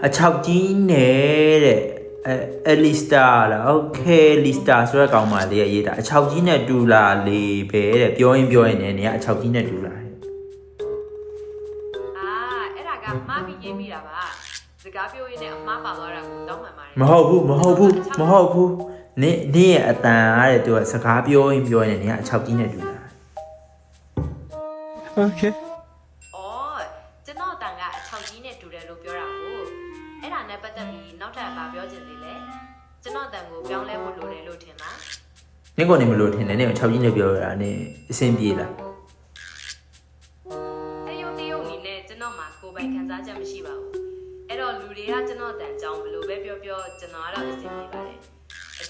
အချောက်ကြီးနေတဲ့အလီစတာလားโอเคလီစတာဆိုတဲ့ကောင်မလေးရေးတာအချောက်ကြီးနဲ့တူလာလေပဲတဲ့ပြောရင်လည်းနေကအချောက်ကြီးနဲ့တူလာတဲ့အဲ့ဒါကမှားပြီးရေးမိတာပါစကားပြောရင်းနဲ့အမှားပါသွားတာကိုတောင်းပန်ပါတယ်မဟုတ်ဘူးနေရဲ့အတန်အားတဲ့သူကစကားပြောရင်နေကအချောက်ကြီးနဲ့တူလာโอเคကျွန်တော်တန်ကအချောက်ကြီးနဲ့တူတယ်လို့ပြောတာကိုအဲ့ဒါနဲ့ပတ်သက်ပြီးနောက်ထပ်ဘာပြောချင်သေးလဲကျွန်တော်တန်ကိုပြောင်းလဲဖို့လိုတယ်လို့ထင်လားနင့်ကနေမလို့ထင်တယ်နင့်အချောက်ကြီးနဲ့ပြောရတာနင့်အဆင်ပြေလားတရုတ်အနေနဲ့ကျွန်တော်မှာကိုယ်ပိုင်ခံစားချက်မရှိပါဘူးအဲ့တော့လူတွေကကျွန်တော်တန်ကြောင်းဘယ်လိုပဲပြောကျွန်တော်ကတော့အဆင်ပြေပါတယ်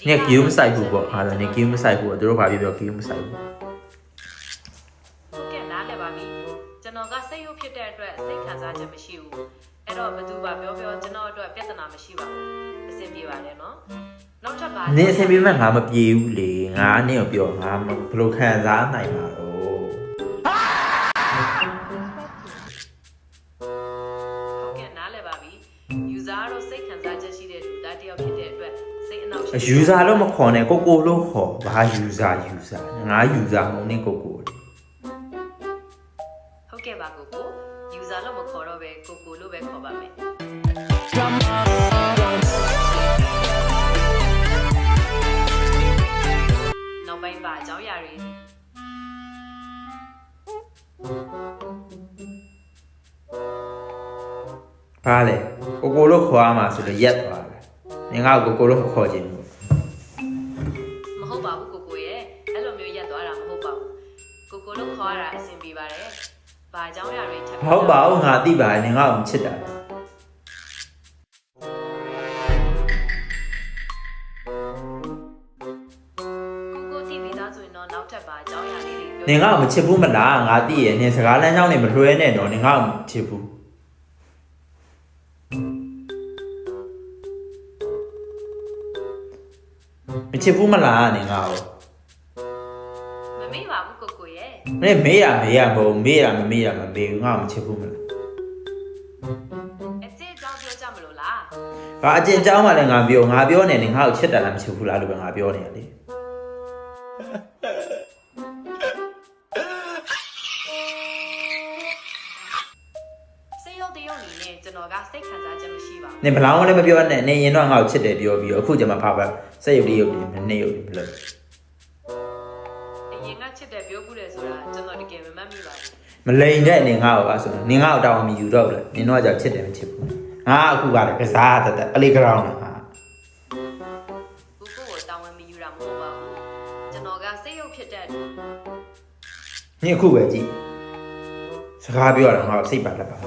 နင့်ကီးမဆိုင်ဘူးပေါ့အားလုံးနင့်ကီးမဆိုင်ဘူးသူတို့ဘာပြောကီးမဆိုင်ဘူးဟုတ်ကဲ့နားလည်ပါပြီကျွန်တော်ကစိတ်ရုပ်ဖြစ်တဲ့အတွက်စိတ်ခံစားချက်မရှိဘူးအဲ့တော့ဘယ်သူပါပြောကျွန်တော်အတွက်ပြဿနာမရှိပါဘူးအဆင်ပြေပါတယ်နော်နောက်ထပ်ပါနင့်အဆင်ပြေမှငါမပြေဘူးလေငါနင့်ကိုပြောငါဘယ်လိုခံစားနိုင်မှာတော့ဟုတ်ကဲ့နားလည်ပါပြီ user တော့စိတ်ခံစားချက်ရှိတဲ့လူသားတစ်ယောက်ဖြစ်တဲ့အတွက်စိတ်အနှောက်အယှက် user လို့မခေါ်နဲ့ကိုလို့ခေါ်ဘာ user ငါ user မဟုတ်နဲ့ကိုဟုတ်ကဲ့ပါကို user လို့မခေါ်တော့ပဲကိုလို့ပဲခေါ်ပါမယ်နောက်ပိုင်းပါအကြောင်းအရာတွေဘာလဲကိုလို့ခေါ်ရမှာဆိုတော့ရက်သွားတယ်နင်ကကိုလို့မခေါ်ချင်ဘူးမဟုတ်ပါဘူးကိုရဲ့အဲ့လိုမျိုးရက်သွားတာမဟုတ်ပါဘူးကိုလို့ခေါ်ရတာအဆင်ပြေပါတယ်ဘာအကြောင်းအရာတွေထပ်ဟုတ်ပါဘူးငါသိပါတယ်နင်ကမချစ်တာနင်ကမချစ်ဘူးမလားငါသိရနင်စကားလမ်းကြောင်းနေမလွှဲနဲ့တော့နင်ကမချစ်ဘူးမချစ်ဘူးမလားနင်ကမမေ့ပါဘူးကိုရဲ့နင်မေးရမဟုတ်မေးရမမေးဘူးငါမချစ်ဘူးမလားအစ်စ်ကြောင်းပြောကြမလို့လားဘာအကျဉ်းကြောင်းမှလည်းငါပြောနေနင်ငါ့ကိုချစ်တယ်လားမချစ်ဘူးလားလို့ပဲငါပြောနေရလေနင်ဘလောင်းလည်းမပြောနဲ့နင်ရင်တော့ငါ့ကိုချစ်တယ်ပြောပြီးအခုကျမှဖာပါစက်ရုပ်လေးရုပ်ပြီးနေရုပ်ပြီးလို့အရင်ကချစ်တယ်ပြောဘူးလေဆိုတာကျွန်တော်တကယ်မမှတ်မိပါဘူးမလိန်တဲ့နင်ငါ့ကိုအဲ့ဆိုနင်ငါ့ကိုတောင်းမယူတော့ဘူးလေနင်တော့ကြောက်ချစ်တယ်မချစ်ဘူးငါအခုကလည်းကစားတတ်အလေးကြောင်းလားကိုတောင်းမယူတာမဟုတ်ပါဘူးကျွန်တော်ကစိတ်ရုပ်ဖြစ်တဲ့နင်အခုပဲကြည့်စကားပြောရတော့ငါစိတ်ပါလက်ပါ